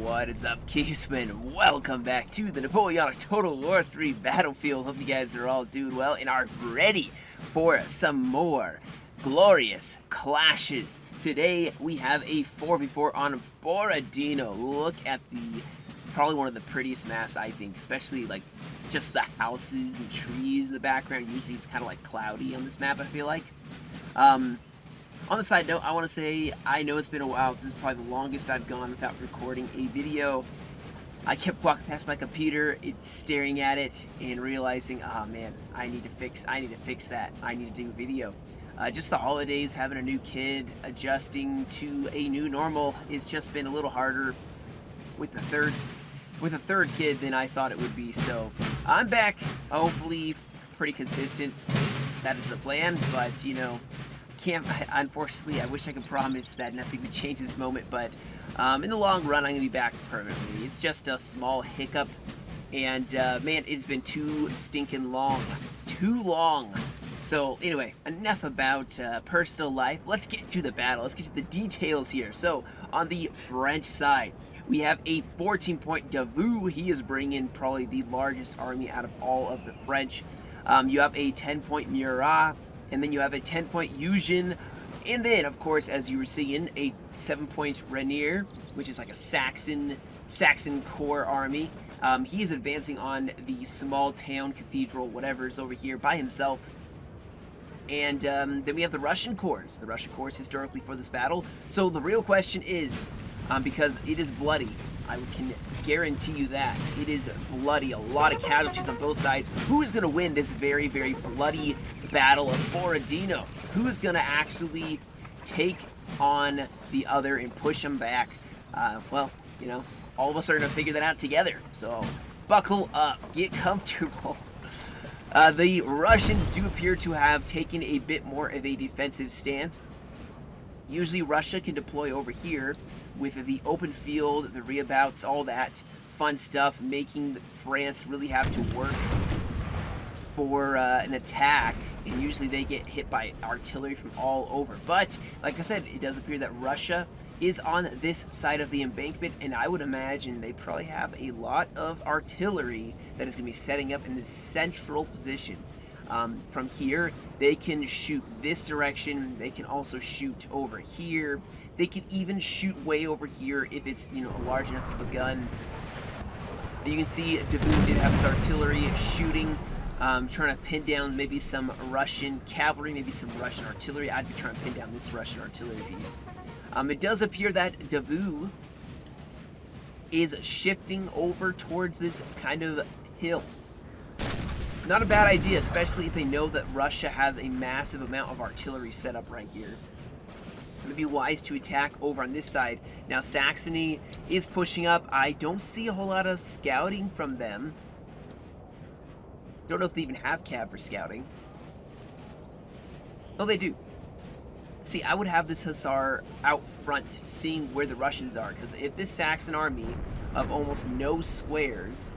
What is up, Kingston? Welcome back to the Napoleonic Total War 3 Battlefield. Hope you guys are all doing well and are ready for some more glorious clashes. Today we have a 4v4 on Borodino. Look at probably one of the prettiest maps, I think, especially like just the houses and trees in the background. Usually it's kind of like cloudy on this map, I feel like. On the side note, I want to say, I know it's been a while. This is probably the longest I've gone without recording a video. I kept walking past my computer, staring at it, and realizing, oh man, I need to fix that. I need to do a video. Just the holidays, having a new kid, adjusting to a new normal, it's just been a little harder with the third kid than I thought it would be. So I'm back, hopefully pretty consistent. That is the plan, but you know, unfortunately, I wish I could promise that nothing would change this moment, but in the long run, I'm going to be back permanently. It's just a small hiccup, and man, it's been too stinking long. Too long. So anyway, enough about personal life. Let's get to the battle. Let's get to the details here. So on the French side, we have a 14-point Davout. He is bringing probably the largest army out of all of the French. You have a 10-point Murat. And then you have a 10-point Eugen, and then, of course, as you were seeing, a 7-point Rainier, which is like a Saxon core army. He is advancing on the small town cathedral, whatever is over here, by himself. And then we have the Russian corps. The Russian corps historically for this battle. So the real question is, because it is bloody, I can guarantee you that. It is bloody, a lot of casualties on both sides. Who is going to win this very, very bloody battle of Borodino? Who is going to actually take on the other and push them back? Well, you know, all of us are going to figure that out together. So buckle up, get comfortable. The Russians do appear to have taken a bit more of a defensive stance. Usually Russia can deploy over here with the open field, the reabouts, all that fun stuff, making France really have to work for an attack, and usually they get hit by artillery from all over. But like I said, it does appear that Russia is on this side of the embankment, and I would imagine they probably have a lot of artillery that is going to be setting up in this central position. From here, they can shoot this direction. They can also shoot over here. They can even shoot way over here if it's, you know, a large enough of a gun. You can see Davout did have his artillery shooting, trying to pin down maybe some Russian cavalry, maybe some Russian artillery. I'd be trying to pin down this Russian artillery piece. It does appear that Davout is shifting over towards this kind of hill. Not a bad idea, especially if they know that Russia has a massive amount of artillery set up right here. It would be wise to attack over on this side. Now Saxony is pushing up. I don't see a whole lot of scouting from them. Don't know if they even have cav for scouting. Oh, they do. See, I would have this Hussar out front seeing where the Russians are, because if this Saxon army of almost no squares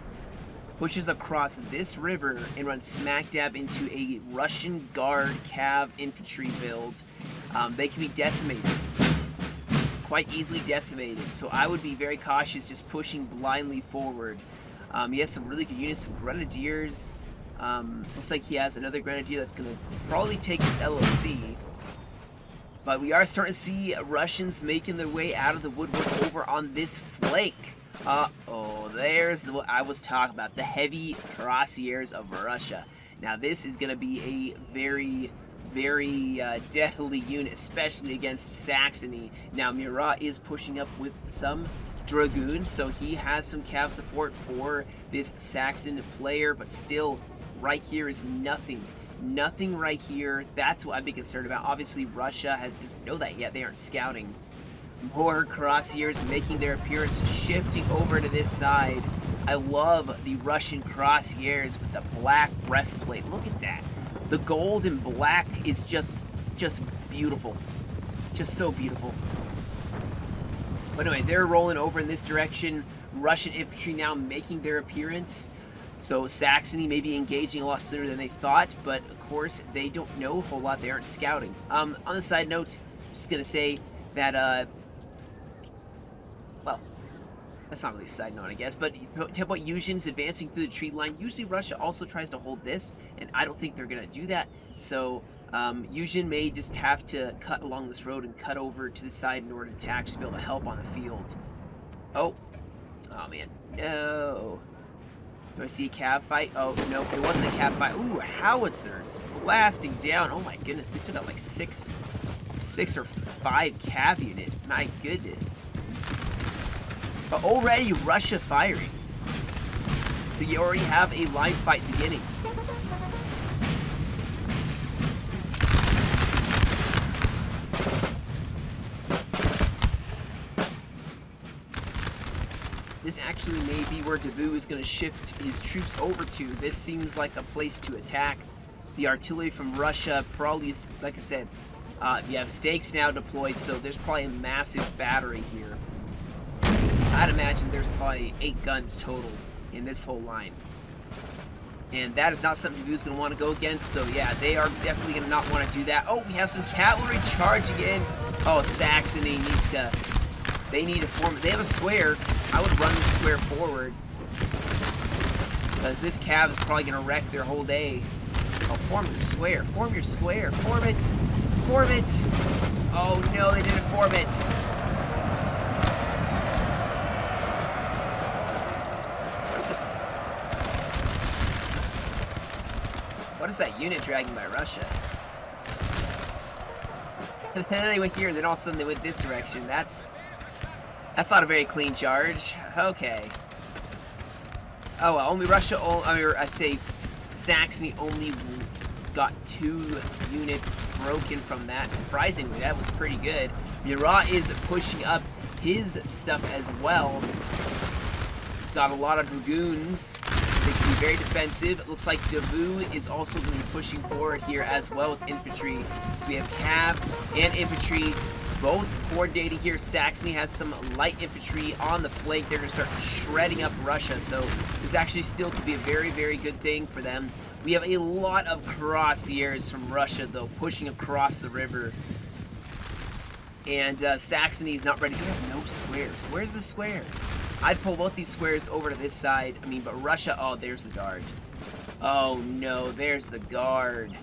pushes across this river and runs smack dab into a Russian Guard cav infantry build, they can be decimated. Quite easily decimated. So I would be very cautious just pushing blindly forward. He has some really good units, some Grenadiers. Looks like he has another Grenadier that's going to probably take his LOC. But we are starting to see Russians making their way out of the woodwork over on this flank. Oh, there's what I was talking about, the heavy cuirassiers of Russia. Now this is going to be a very, very deadly unit, especially against Saxony. Now Murat is pushing up with some dragoons, so he has some cav support for this Saxon player, but still, right here is nothing. Nothing right here. That's what I'd be concerned about. Obviously, Russia doesn't know that yet. They aren't scouting. More cuirassiers making their appearance, shifting over to this side. I love the Russian cuirassiers with the black breastplate. Look at that. The gold and black is just beautiful. Just so beautiful. But anyway, they're rolling over in this direction. Russian infantry now making their appearance. So Saxony may be engaging a lot sooner than they thought, but of course they don't know a whole lot. They aren't scouting. On the side note, just gonna say that well, That's not really a side note, I guess. But talk about Yuzhin's advancing through the tree line. Usually Russia also tries to hold this, and I don't think they're going to do that. So Yuzhin may just have to cut along this road and cut over to the side in order to actually be able to help on the field. Oh man, no. Do I see a cav fight? Oh, no, it wasn't a cav fight. Ooh, howitzers blasting down. Oh my goodness, they took out like six or five cav unit. My goodness. But already Russia firing. So you already have a line fight beginning. This actually may be where Dabu is going to shift his troops over to. This seems like a place to attack. The artillery from Russia probably, like I said, you have stakes now deployed, so there's probably a massive battery here. I'd imagine there's probably 8 guns total in this whole line. And that is not something Dabu's going to want to go against, so yeah, they are definitely going to not want to do that. Oh, we have some cavalry charging in. Oh, Saxony needs to... They need to form... They have a square. I would run the square forward. Because this cav is probably going to wreck their whole day. Oh, form your square. Form your square. Form it. Form it. Oh, no, they didn't form it. What is this? What is that unit dragging by Russia? And then they went here, and then all of a sudden they went this direction. That's not a very clean charge. Okay. Oh well, only Russia, I say Saxony only got 2 units broken from that. Surprisingly, that was pretty good. Murat is pushing up his stuff as well. He's got a lot of dragoons. They can be very defensive. It looks like Dabu is also going to be pushing forward here as well with infantry. So we have cav and infantry both coordinating here. Saxony has some light infantry on the flank. They're going to start shredding up Russia. So this actually still could be a very, very good thing for them. We have a lot of cuirassiers from Russia, though, pushing across the river. And Saxony's not ready. They have no squares. Where's the squares? I'd pull both these squares over to this side. I mean, but Russia... Oh, there's the guard. Oh, no. There's the guard.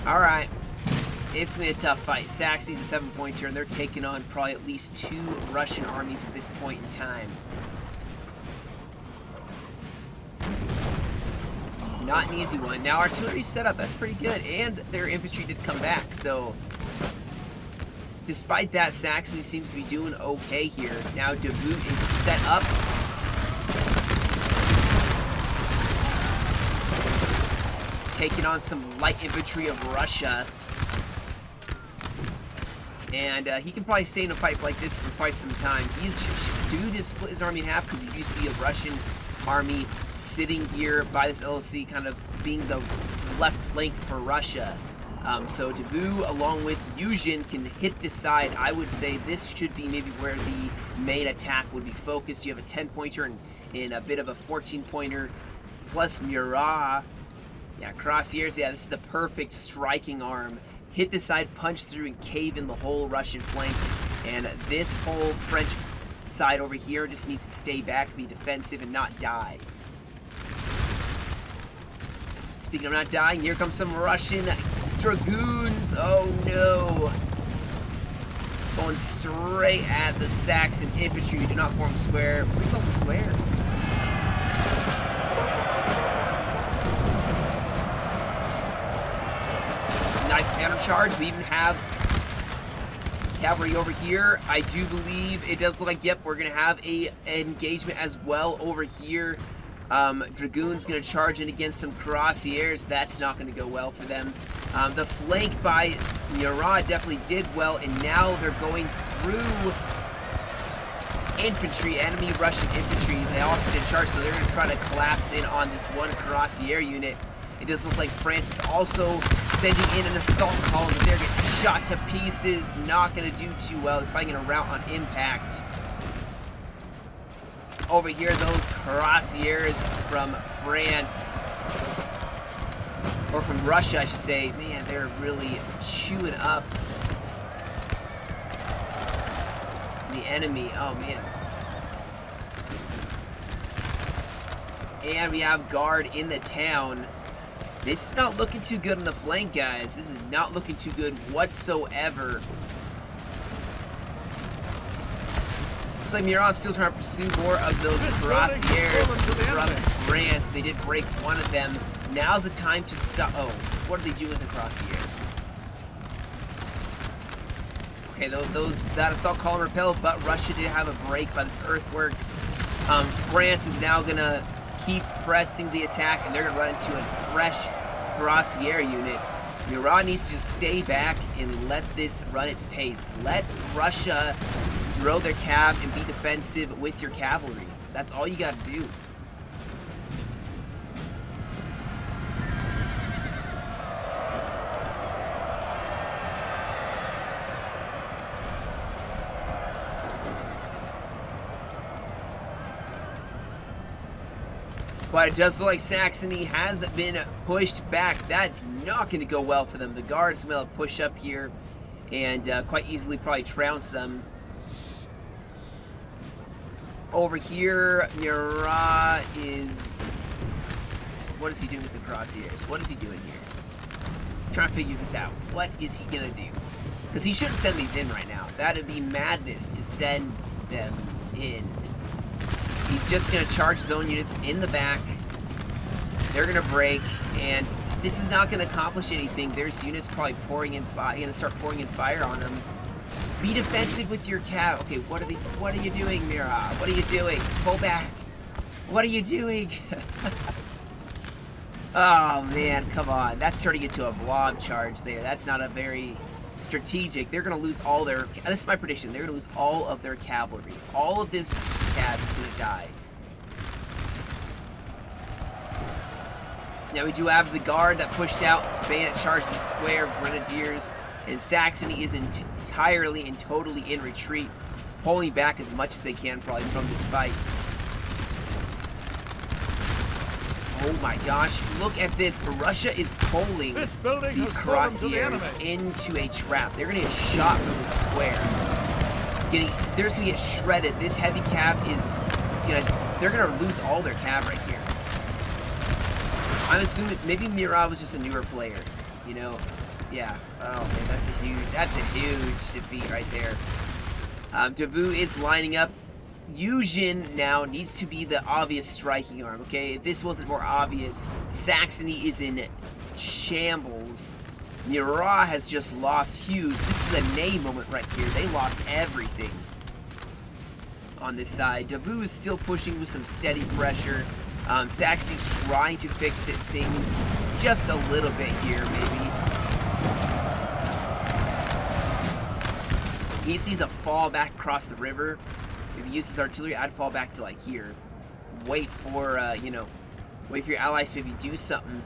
All right. It's going to be a tough fight. Saxony's a 7-pointer, and they're taking on probably at least 2 Russian armies at this point in time. Not an easy one. Now, artillery setup, that's pretty good, and their infantry did come back, so... Despite that, Saxony seems to be doing okay here. Now, Dabu is set up. Taking on some light infantry of Russia. And he can probably stay in a fight like this for quite some time. Dude has split his army in half because you do see a Russian army sitting here by this LLC, kind of being the left flank for Russia. So Dabu, along with Yuzhin, can hit this side. I would say this should be maybe where the main attack would be focused. You have a 10-pointer and a bit of a 14-pointer, plus Murat. Yeah, Cuirassiers, yeah, this is the perfect striking arm. Hit this side, punch through, and cave in the whole Russian flank. And this whole French side over here just needs to stay back, be defensive, and not die. Speaking of not dying, here comes some Russian dragoons. Oh no. Going straight at the Saxon infantry who do not form a square. Where's all the squares? Nice counter charge. We even have cavalry over here. I do believe it does look like, yep, we're going to have an engagement as well over here. Dragoon's going to charge in against some cuirassiers. That's not going to go well for them. The flank by Murat definitely did well, and now they're going through infantry, enemy Russian infantry. They also did charge, so they're going to try to collapse in on this one cuirassier unit. It does look like France is also sending in an assault column, but they're getting shot to pieces. Not going to do too well. They're probably going to rout on impact. Over here, those cuirassiers from France, or from Russia, I should say, man, they're really chewing up the enemy. Oh, man. And we have guard in the town. This is not looking too good on the flank, guys. This is not looking too good whatsoever. Looks like Murat's still trying to pursue more of those cuirassiers from France. They did break one of them. Now's the time to stop. Oh, what do they do with the cuirassiers? Okay, that assault column repelled, but Russia did have a break by this earthworks. France is now gonna keep pressing the attack, and they're gonna run into a fresh cuirassier unit. Murat needs to just stay back and let this run its pace. Let Russia throw their cav and be defensive with your cavalry. That's all you gotta do. But it does look like Saxony has been pushed back. That's not going to go well for them. The guards will push up here and quite easily probably trounce them. Over here, Murat is... What is he doing with the cuirassiers? What is he doing here? I'm trying to figure this out. What is he going to do? Because he shouldn't send these in right now. That would be madness to send them in. He's just going to charge his own units in the back. They're going to break, and this is not going to accomplish anything. There's units probably pouring in fire. Going to start pouring in fire on them. Be defensive with your cav. Okay, what are you doing, Murat? What are you doing? Pull back. What are you doing? Oh man, come on. That's turning into a blob charge there. That's not a very strategic. They're going to lose all their... This is my prediction. They're going to lose all of their cavalry. All of this cav is going to die. Now we do have the guard that pushed out. Bayonet charged the square of grenadiers. And Saxony is entirely and totally in retreat. Pulling back as much as they can probably from this fight. Oh my gosh, look at this. Russia is pulling these cuirassiers into a trap. They're going to get shot from the square. They're just going to get shredded. This heavy cav is going to... They're going to lose all their cav right here. I'm assuming maybe Murat was just a newer player, you know? Yeah. Oh man, that's a huge defeat right there. Davout is lining up. Eugen now needs to be the obvious striking arm, okay? If this wasn't more obvious, Saxony is in shambles. Murat has just lost huge. This is a Ney moment right here. They lost everything on this side. Davout is still pushing with some steady pressure. Saxony's trying to fix things just a little bit here, maybe. He sees a fall back across the river. Maybe uses artillery. I'd fall back to like here. Wait for you know, wait for your allies to maybe do something.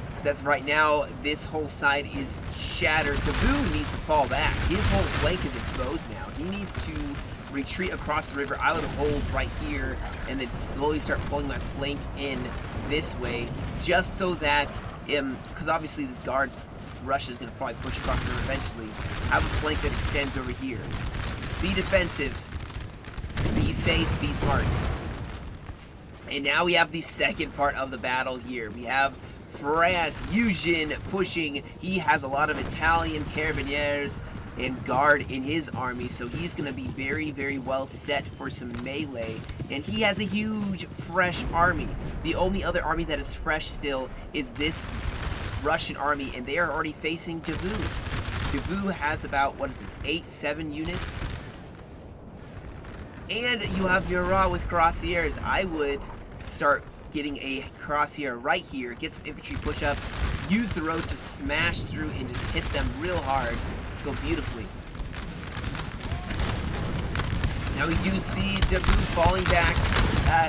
Because that's right now, this whole side is shattered. Davout needs to fall back. His whole flank is exposed now. He needs to retreat across the river. I would hold right here and then slowly start pulling my flank in this way, just so that because obviously this guard's Russia's going to probably push across the river eventually. Have a flank that extends over here. Be defensive. Be safe. Be smart. And now we have the second part of the battle here. We have France, Eugen pushing. He has a lot of Italian carabiniers and guard in his army, so he's going to be very, very well set for some melee. And he has a huge, fresh army. The only other army that is fresh still is this Russian army, and they are already facing Davout. Davout has about, what is this, 7 units? And you have Murat with cuirassiers. I would start getting a cuirassier right here, get some infantry push up, use the road to smash through and just hit them real hard. Go beautifully. Now we do see Davout falling back.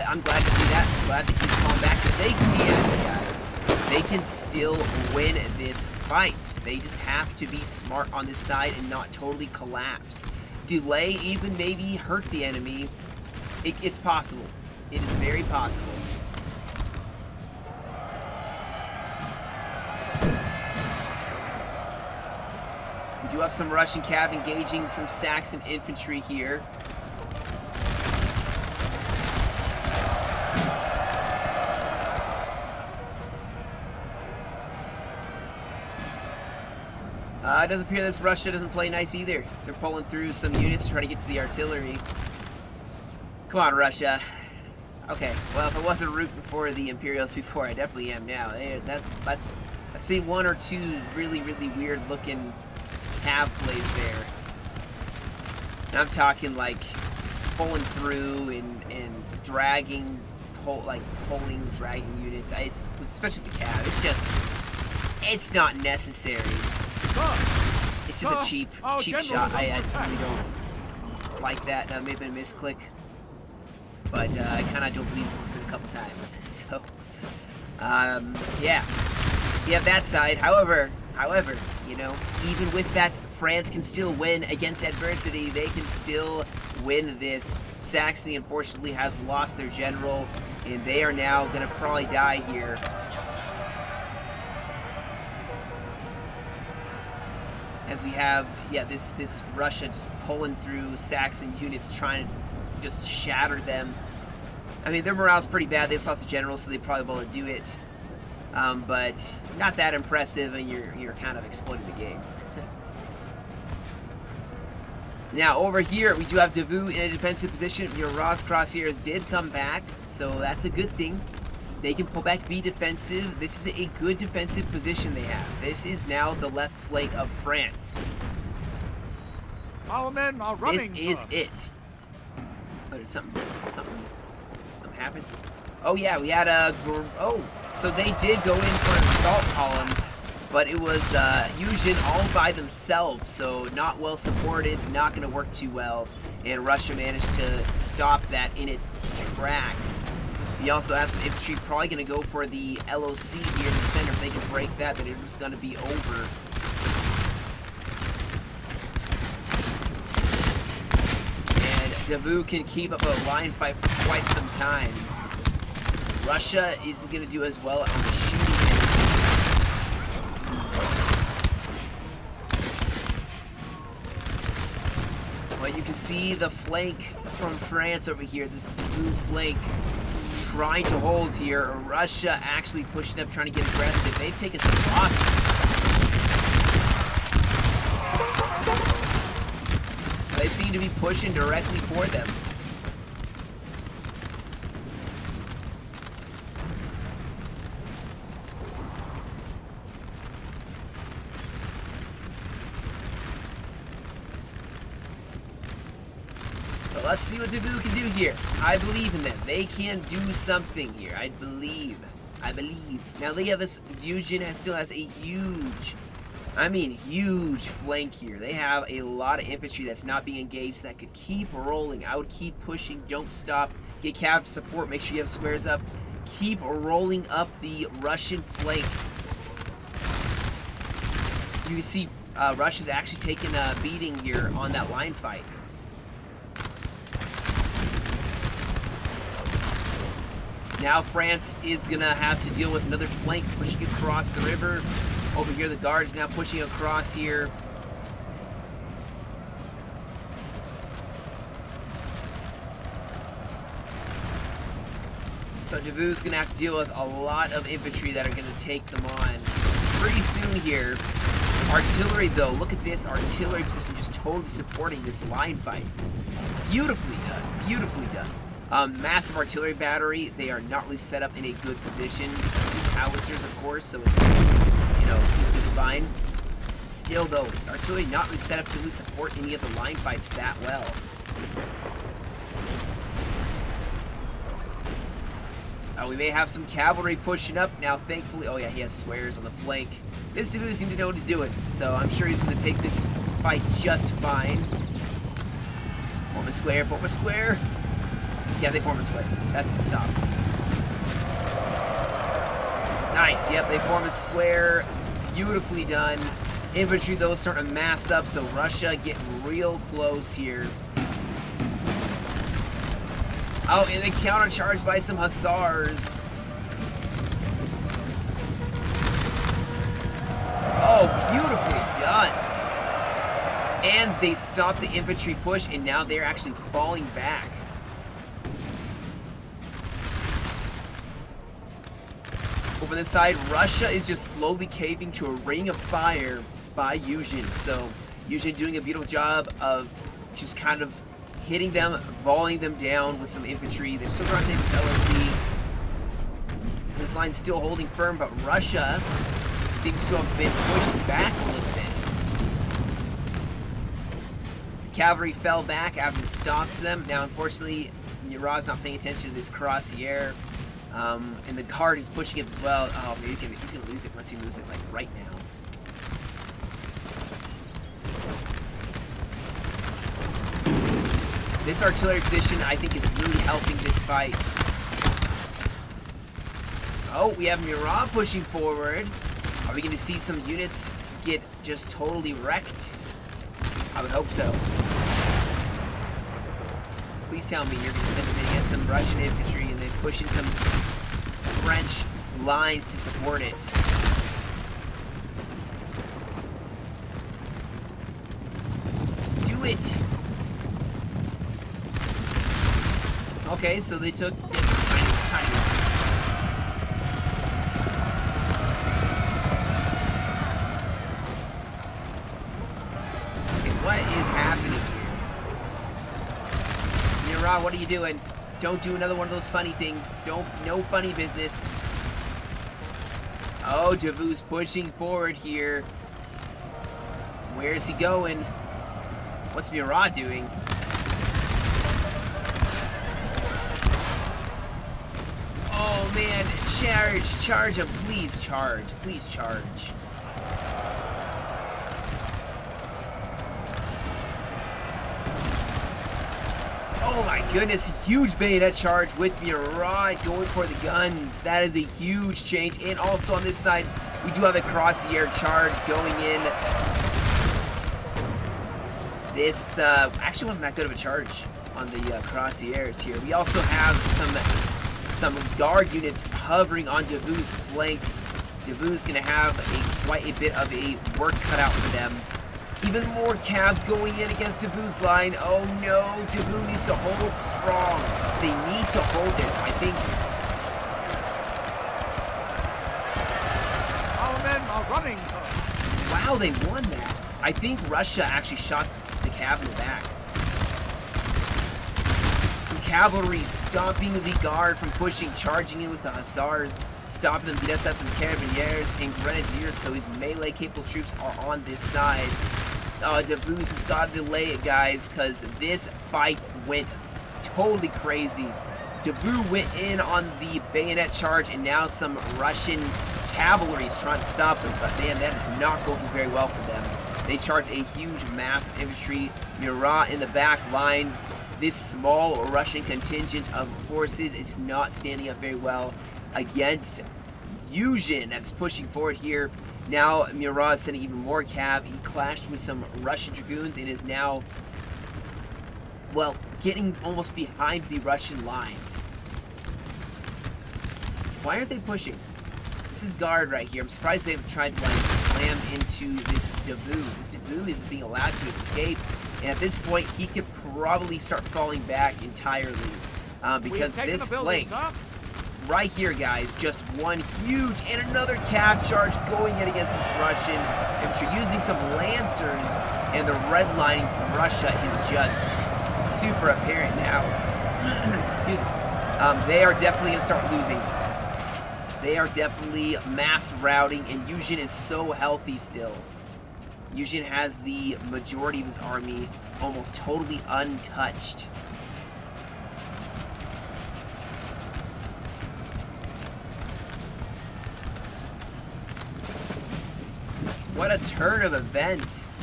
I'm glad to see that. I'm glad that he's falling back, because they can, guys. They can still win this fight. They just have to be smart on this side and not totally collapse. Delay, even maybe hurt the enemy. It's possible. It is very possible. We do have some Russian cav engaging some Saxon infantry here. It does appear this Russia doesn't play nice either. They're pulling through some units to try to get to the artillery. Come on, Russia. Okay, well, if I wasn't rooting for the Imperials before, I definitely am now. I've seen one or two really, really weird looking cav plays there. And I'm talking like pulling through and dragging, dragging units. Especially the cav. It's not necessary. It's just a cheap shot. I really don't like that. That may have been a misclick. But I kind of don't believe it's been a couple times. So, yeah. We have that side. However, you know, even with that, France can still win against adversity. They can still win this. Saxony, unfortunately, has lost their general, and they are now going to probably die here. As we have, yeah, this Russia just pulling through Saxon units, trying to just shatter them. I mean, their morale's pretty bad. They've lost a general, so they probably won't do it. But not that impressive, and you're kind of exploiting the game. Now, over here, we do have Davout in a defensive position. Your Ross Crosshairs did come back, so that's a good thing. They can pull back, be defensive. This is a good defensive position they have. This is now the left flank of France. Our men are running. This is it. Oh, did something happened? Oh yeah, we had a. Oh, so they did go in for an assault column, but it was Eugen all by themselves, so not well supported, not going to work too well, and Russia managed to stop that in its tracks. We also have some infantry probably going to go for the LOC here in the center. If they can break that, then it was going to be over. Davout can keep up a line fight for quite some time. Russia isn't going to do as well on the shooting end. But you can see the flank from France over here, this blue flank, trying to hold here. Russia actually pushing up, trying to get aggressive. They've taken some losses. They seem to be pushing directly for them. But let's see what Davout can do here. I believe in them. They can do something here. I believe. Now look at this. Eugen still has a huge flank here. They have a lot of infantry that's not being engaged that could keep rolling. I would keep pushing. Don't stop. Get cav support. Make sure you have squares up. Keep rolling up the Russian flank. You can see Russia's actually taking a beating here on that line fight. Now France is going to have to deal with another flank pushing across the river. Over here, the guard is now pushing across here. So Davout's going to have to deal with a lot of infantry that are going to take them on pretty soon here. Artillery, though, look at this artillery position just totally supporting this line fight. Beautifully done. Beautifully done. Massive artillery battery. They are not really set up in a good position. This is howitzers, of course, so it's, you know, just fine. Still, though, artillery not really set up to really support any of the line fights that well. We may have some cavalry pushing up now, thankfully. Oh yeah, he has squares on the flank. This Davout seems to know what he's doing, so I'm sure he's going to take this fight just fine. Form a square, form a square. Yeah, they form a square. That's the stop. Nice, yep, they form a square. Beautifully done. Infantry, though, starting to mass up, so Russia getting real close here. Oh, and they countercharged by some hussars. Oh, beautifully done. And they stopped the infantry push, and now they're actually falling back. Over this side, Russia is just slowly caving to a ring of fire by Yuzhin. So Yuzhin doing a beautiful job of just kind of hitting them, volleying them down with some infantry. They're still trying to take this LOC. This line's still holding firm, but Russia seems to have been pushed back a little bit. The cavalry fell back after stopped them. Now, unfortunately, Murat's not paying attention to this crossier, and the guard is pushing it as well. Oh, maybe he's going to lose it unless he loses it like right now. This artillery position, I think, is really helping this fight. Oh, we have Murat pushing forward. Are we going to see some units get just totally wrecked? I would hope so. Please tell me you're going to send them in against some Russian infantry and then push in some French lines to support it. Do it! Okay, so they took tiny losses. Okay, what is happening here? Murat, what are you doing? Don't do another one of those funny things. No funny business. Oh, Davout's pushing forward here. Where is he going? What's Murat doing? Oh man, charge him, please charge, please charge. Oh my goodness, huge bayonet charge with Murat going for the guns. That is a huge change. And also on this side, we do have a crossier charge going in. This actually wasn't that good of a charge on the crossiers here. We also have some guard units hovering on Davout's flank. Davout's going to have quite a bit of a work cut out for them. Even more cav going in against Davout's line. Oh no, Davout needs to hold strong. They need to hold this, I think. Our men are running. Wow, they won that. I think Russia actually shot the cav in the back. Some cavalry stopping the guard from pushing, charging in with the hussars, stopping them. He does have some carabiniers and grenadiers, so his melee capable troops are on this side. Davout has got to delay it, guys, because this fight went totally crazy. Davout went in on the bayonet charge, and now some Russian cavalry is trying to stop them, but man, that is not going very well for them. They charge a huge mass of infantry. Murat in the back lines. This small Russian contingent of forces is not standing up very well against Yuzhin that's pushing forward here. Now Murat is sending even more cav. He clashed with some Russian dragoons and is now, well, getting almost behind the Russian lines. Why aren't they pushing? This is guard right here. I'm surprised they've tried to like slam into this Davout. This Davout is being allowed to escape, and at this point he could probably start falling back entirely because this flank right here, guys, just one huge and another cav charge going in against this Russian infantry using some lancers, and the redlining from Russia is just super apparent now. Excuse me. They are definitely going to start losing. They are definitely mass routing, and Yuzhin is so healthy still. Yuzhin has the majority of his army almost totally untouched. What a turn of events.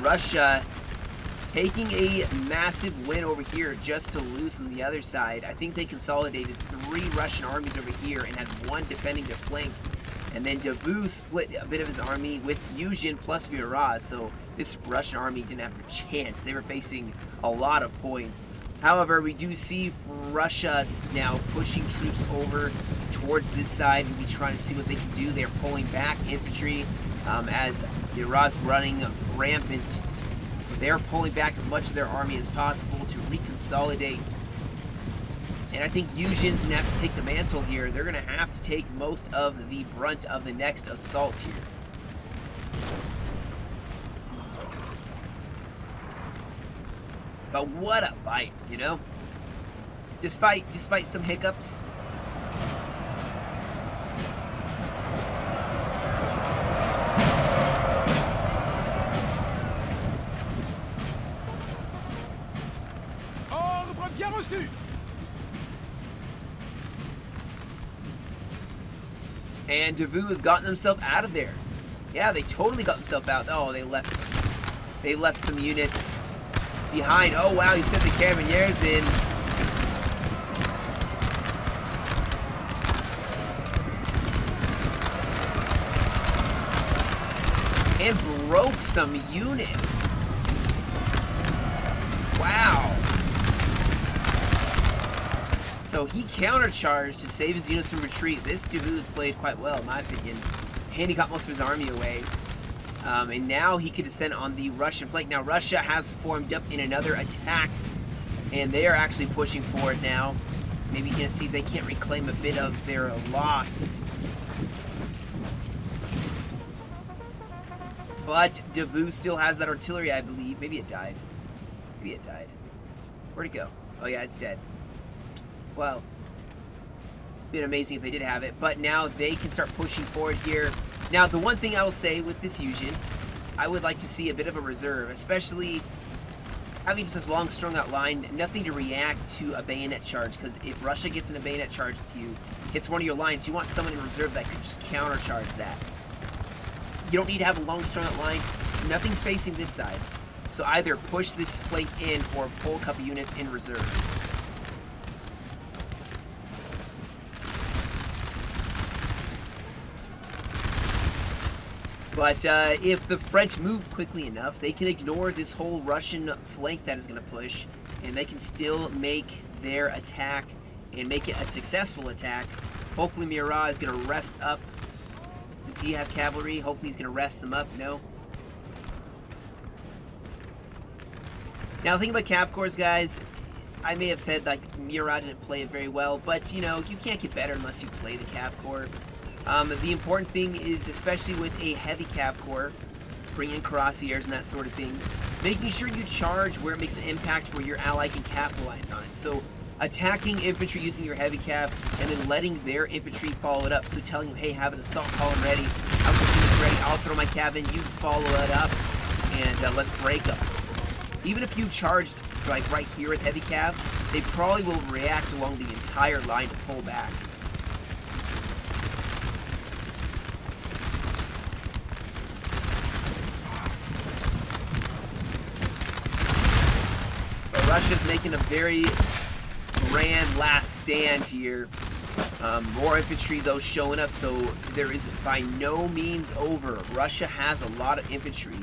Russia taking a massive win over here just to lose on the other side. I think they consolidated 3 Russian armies over here and had 1 defending their flank. And then Davout split a bit of his army with Yuzhin plus Murat, so this Russian army didn't have a chance. They were facing a lot of points. However, we do see Russia now pushing troops over towards this side and be trying to see what they can do. They're pulling back infantry as Murat's running rampant. They're pulling back as much of their army as possible to reconsolidate. And I think Yuzhin's going to have to take the mantle. mantle here. They're going to have to take most of the brunt of the next assault here. But what a fight, you know? Despite some hiccups. Ordre bien reçu. And Davout has gotten himself out of there. Yeah, they totally got themselves out. Oh, they left some units behind. Oh wow, he sent the Cavaliers in. And broke some units. Wow. So he countercharged to save his units from retreat. This Davout has played quite well, in my opinion. And he got most of his army away. And now he can descend on the Russian flank. Now Russia has formed up in another attack. And they are actually pushing forward now. Maybe gonna see if they can't reclaim a bit of their loss. But Davout still has that artillery, I believe. Maybe it died. Maybe it died. Where'd it go? Oh yeah, it's dead. Well, been amazing if they did have it, but now they can start pushing forward here. Now, the one thing I will say with this fusion, I would like to see a bit of a reserve, especially having just this long strung out line, nothing to react to a bayonet charge, because if Russia gets in a bayonet charge with you, hits one of your lines, you want someone in reserve that could just countercharge that. You don't need to have a long strung out line, nothing's facing this side. So either push this flank in or pull a couple units in reserve. But if the French move quickly enough, they can ignore this whole Russian flank that is going to push, and they can still make their attack and make it a successful attack. Hopefully Murat is going to rest up. Does he have cavalry? Hopefully he's going to rest them up. No. Now, the thing about Cav Corps, guys, I may have said, like, Murat didn't play it very well, but, you know, you can't get better unless you play the Cav Corps. The important thing is, especially with a heavy Cav Corps, bring in cuirassiers and that sort of thing, making sure you charge where it makes an impact where your ally can capitalize on it. So, attacking infantry using your heavy cav, and then letting their infantry follow it up. So telling them, hey, have an assault column ready, I'll get this ready, I'll throw my cav in, you follow it up, and let's break them. Even if you charged, like, right here with heavy cav, they probably will react along the entire line to pull back. But Russia's making a very grand last stand here. More infantry, though, showing up, so there is by no means over. Russia has a lot of infantry.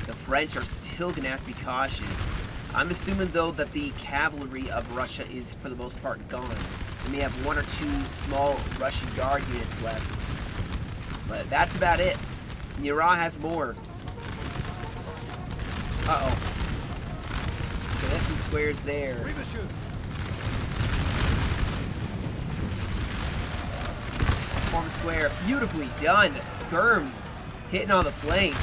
The French are still going to have to be cautious. I'm assuming, though, that the cavalry of Russia is, for the most part, gone. They may have one or two small Russian guard units left. But that's about it. Murat has more. Uh-oh. Okay, there's some squares there. Form a square. Beautifully done. Skirms hitting on the flank.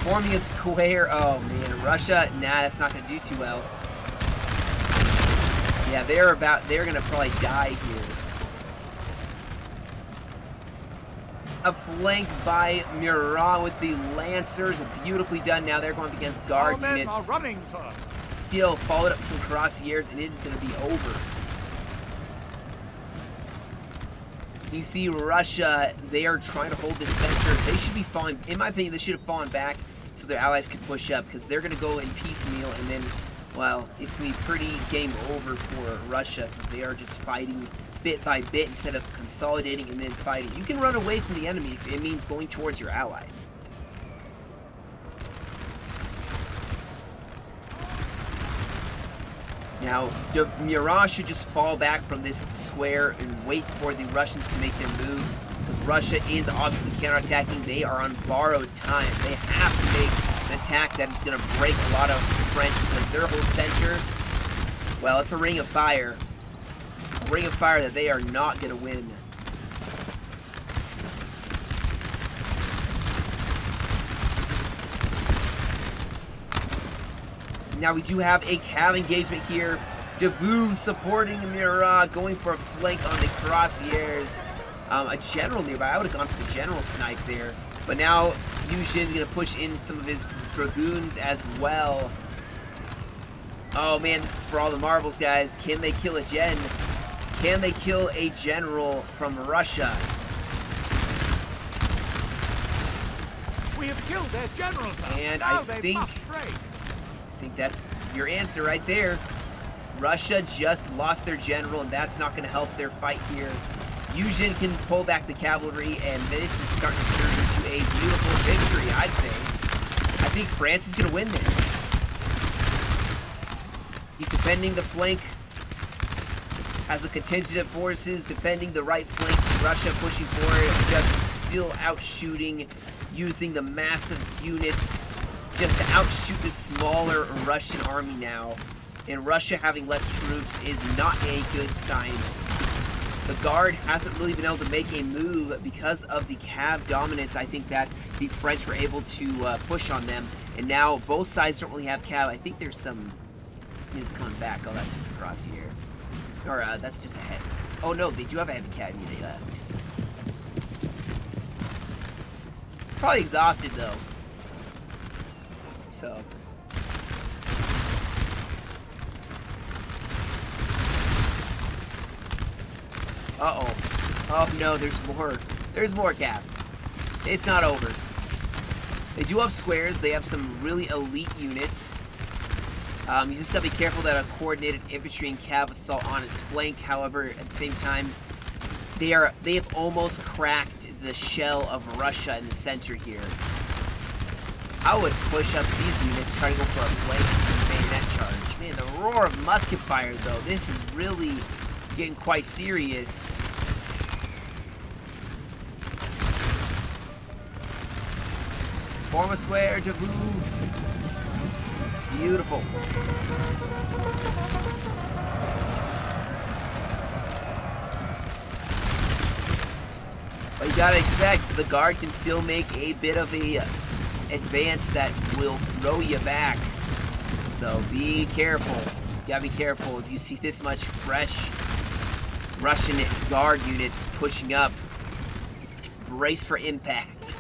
Forming a square. Oh man, Russia. Nah, that's not gonna do too well. Yeah, they're gonna probably die here. A flank by Murat with the Lancers. Beautifully done. Now they're going up against guard units. Are running, sir. Still followed up with some cuirassiers, and it is gonna be over. You see Russia, they are trying to hold this center. They should be falling, in my opinion, they should have fallen back so their allies could push up, because they're going to go in piecemeal, and then, well, it's going to be pretty game over for Russia, because they are just fighting bit by bit instead of consolidating and then fighting. You can run away from the enemy if it means going towards your allies. Now, Murat should just fall back from this square and wait for the Russians to make their move, because Russia is obviously counterattacking. They are on borrowed time. They have to make an attack that is going to break a lot of French, because their whole center, well, it's a ring of fire. A ring of fire that they are not going to win. Now we do have a cav engagement here. Davout supporting Murat, going for a flank on the Cuirassiers. A general nearby. I would have gone for the general snipe there. But now Yushin's going to push in some of his dragoons as well. Oh man, this is for all the marbles, guys. Can they kill a gen? Can they kill a general from Russia? We have killed their generals. And now I think that's your answer right there. Russia just lost their general, and that's not going to help their fight here. Yushin can pull back the cavalry, and this is starting to turn into a beautiful victory, I'd say. I think France is going to win this. He's defending the flank. Has a contingent of forces defending the right flank. Russia pushing forward, just still outshooting, using the massive units just to outshoot the smaller Russian army now. And Russia having less troops is not a good sign. The Guard hasn't really been able to make a move because of the Cav dominance. I think that the French were able to push on them. And now both sides don't really have Cav. I think there's some units coming back. Oh, that's just across here. Or that's just ahead. Oh no, they do have a heavy Cav unit left. Probably exhausted though. So... Uh-oh. Oh no, there's more. There's more Cav. It's not over. They do have squares. They have some really elite units. You just gotta be careful that a coordinated infantry and Cav assault on its flank. However, at the same time, they have almost cracked the shell of Russia in the center here. I would push up these units, try to go for a flank bayonet charge. Man, the roar of musket fire, though, this is really getting quite serious. Form a square, Davout. Beautiful. But you gotta expect the Guard can still make a bit of a advance that will throw you back. So be careful. You gotta be careful if you see this much fresh Russian Guard units pushing up. Brace for impact.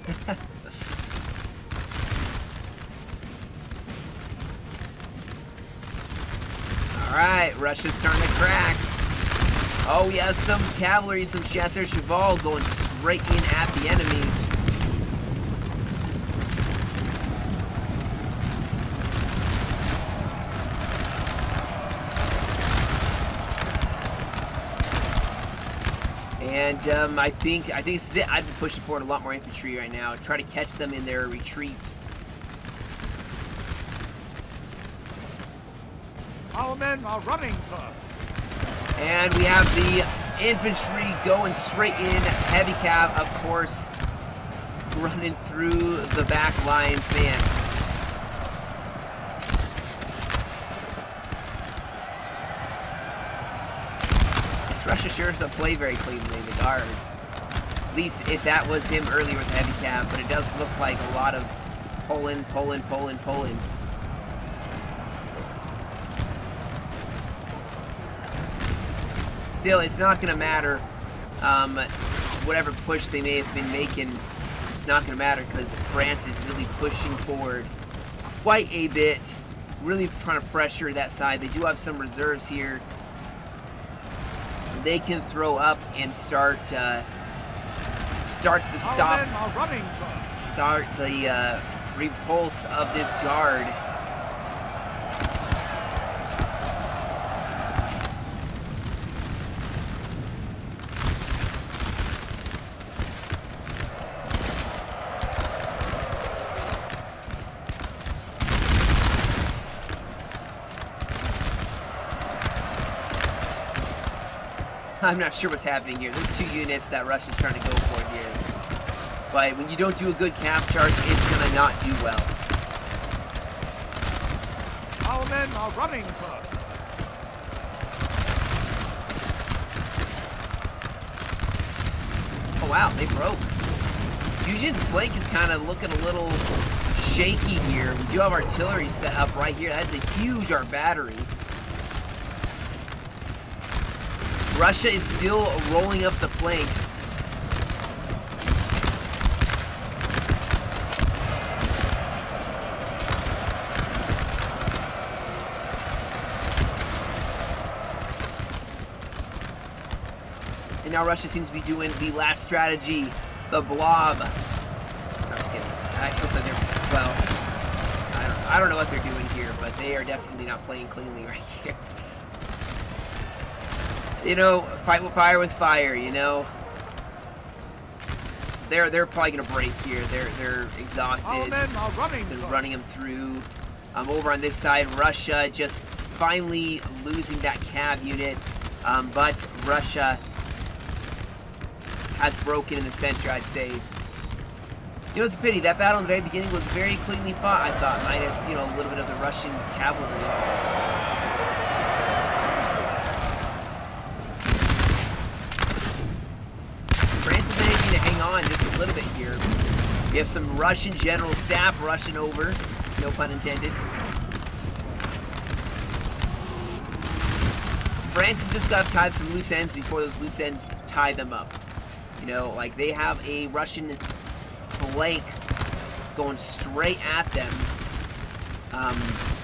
Alright, Russia's starting to crack. Oh, he has some cavalry, some chasseurs cheval going straight in at the enemy. And I think this is it. I'd be pushing forward a lot more infantry right now. Try to catch them in their retreat. Our men are running, sir. And we have the infantry going straight in. Heavy Cav, of course, running through the back lines, man. This Russia sure doesn't play very cleanly, the Guard. At least if that was him earlier with the Heavy Cav, but it does look like a lot of Poland. Still, it's not going to matter. Whatever push they may have been making, it's not going to matter because France is really pushing forward quite a bit. Really trying to pressure that side. They do have some reserves here. They can throw up and start the repulse of this Guard. I'm not sure what's happening here. There's two units that Russia's trying to go for here. But when you don't do a good cap charge, it's going to not do well. Our men are running, sir. Oh wow, they broke. Fusion's flank is kind of looking a little shaky here. We do have artillery set up right here. That's a huge battery. Russia is still rolling up the flank. And now Russia seems to be doing the last strategy, the blob. I'm just kidding. Actually, so they're, well, I don't know what they're doing here, but they are definitely not playing cleanly right here. You know, fight with fire, you know. They're probably gonna break here. They're exhausted. So running them through. Over on this side, Russia just finally losing that cav unit. But Russia has broken in the center, I'd say. You know, it's a pity. That battle in the very beginning was very cleanly fought, I thought, minus, you know, a little bit of the Russian cavalry. France is managing to hang on just a little bit here. We have some Russian general staff rushing over. No pun intended. France has just got to tie some loose ends before those loose ends tie them up. You know, like they have a Russian flank going straight at them. I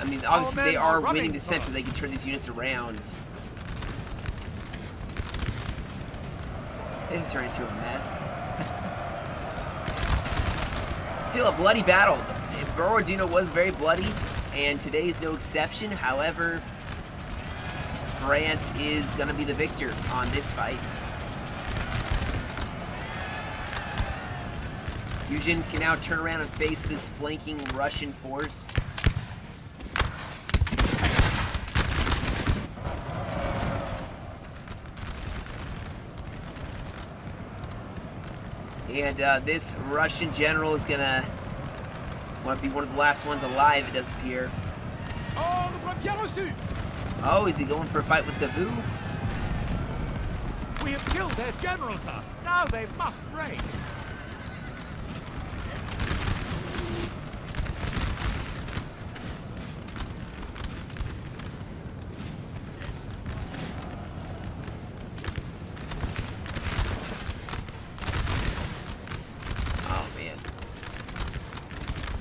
mean, obviously they are winning the center. They can turn these units around. This is turning into a mess. Still a bloody battle. Borodino was very bloody, and today is no exception. However, France is going to be the victor on this fight. Fusion can now turn around and face this flanking Russian force. And this Russian general is gonna want to be one of the last ones alive, it does appear. Oh, is he going for a fight with the Vu? We have killed their general, sir. Now they must break.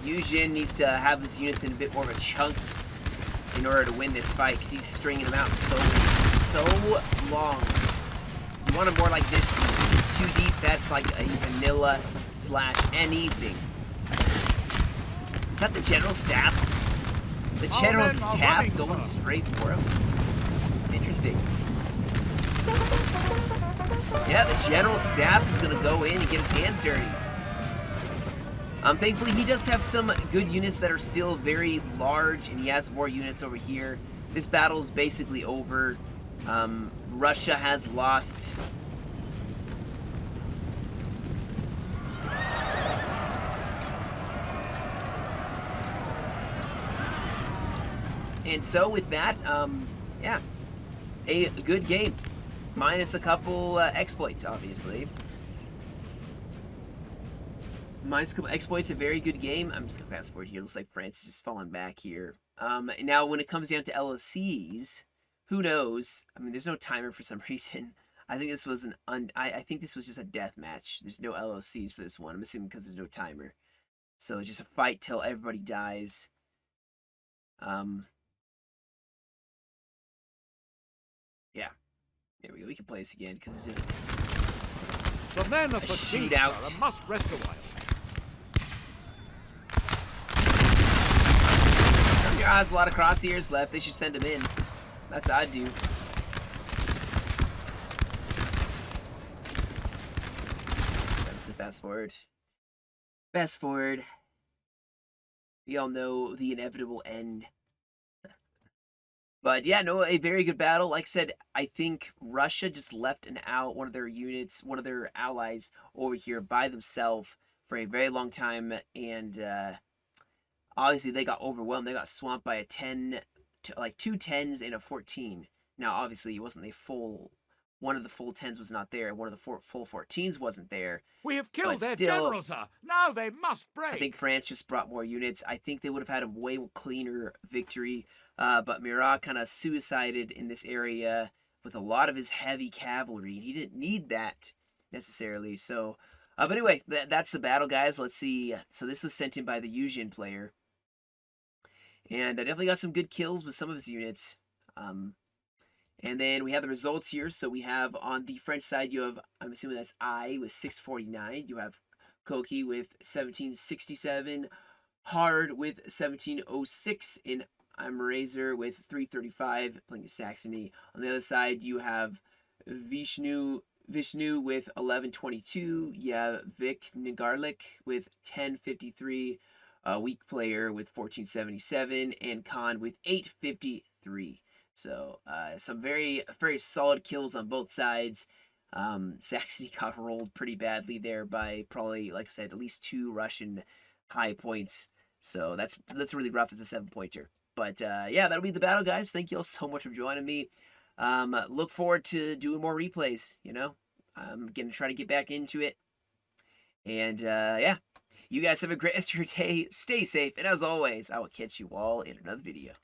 Fusion needs to have his units in a bit more of a chunk in order to win this fight, because he's stringing them out so long. You want them more like this. This is too deep. That's like a vanilla / anything. Is that the general staff? The general staff going straight for him. Interesting. Yeah, the general staff is going to go in and get his hands dirty. Thankfully, he does have some good units that are still very large, and he has more units over here. This battle is basically over. Russia has lost. And so with that, yeah, a good game. Minus a couple exploits, obviously. Minus a couple exploits, a very good game. I'm just gonna fast forward here. Looks like France is just falling back here. Now when it comes down to LOCs, who knows? I mean, there's no timer for some reason. I think this was I think this was just a death match. There's no LOCs for this one. I'm assuming because there's no timer. So it's just a fight till everybody dies. Yeah. There we go. We can play this again because it's just the men of a the shootout. Must rest a while. Your eyes, a lot of crosshairs left. They should send them in. That's what I'd do. Fast forward. Fast forward. We all know the inevitable end. But yeah, no, a very good battle. Like I said, I think Russia just left one of their units, one of their allies over here by themselves for a very long time, and obviously they got overwhelmed. They got swamped by two 10s and a 14. Now, obviously, it wasn't a full one of the full 10s was not there, one of the full 14s wasn't there. We have killed But their still, general, sir. Now they must break. I think France just brought more units. I think they would have had a way cleaner victory. But Murat kind of suicided in this area with a lot of his heavy cavalry. And he didn't need that necessarily. So, but anyway, that's the battle, guys. Let's see. So this was sent in by the Eusian player. And I definitely got some good kills with some of his units. And then we have the results here. So we have on the French side, you have, I'm assuming that's I with 649. You have Koki with 1767. Hard with 1706. And I'm Razor with 335, playing Saxony. On the other side, you have Vishnu with 1122. You have Vic Nigarlik with 1053. Weak player with 1477. And Khan with 853. So some very solid kills on both sides. Saxony got rolled pretty badly there by probably, like I said, at least 2 Russian high points. So that's really rough as a 7-pointer. But yeah, that'll be the battle, guys. Thank you all so much for joining me. Look forward to doing more replays. You know, I'm gonna try to get back into it. And yeah, you guys have a great rest of your day. Stay safe, and as always, I will catch you all in another video.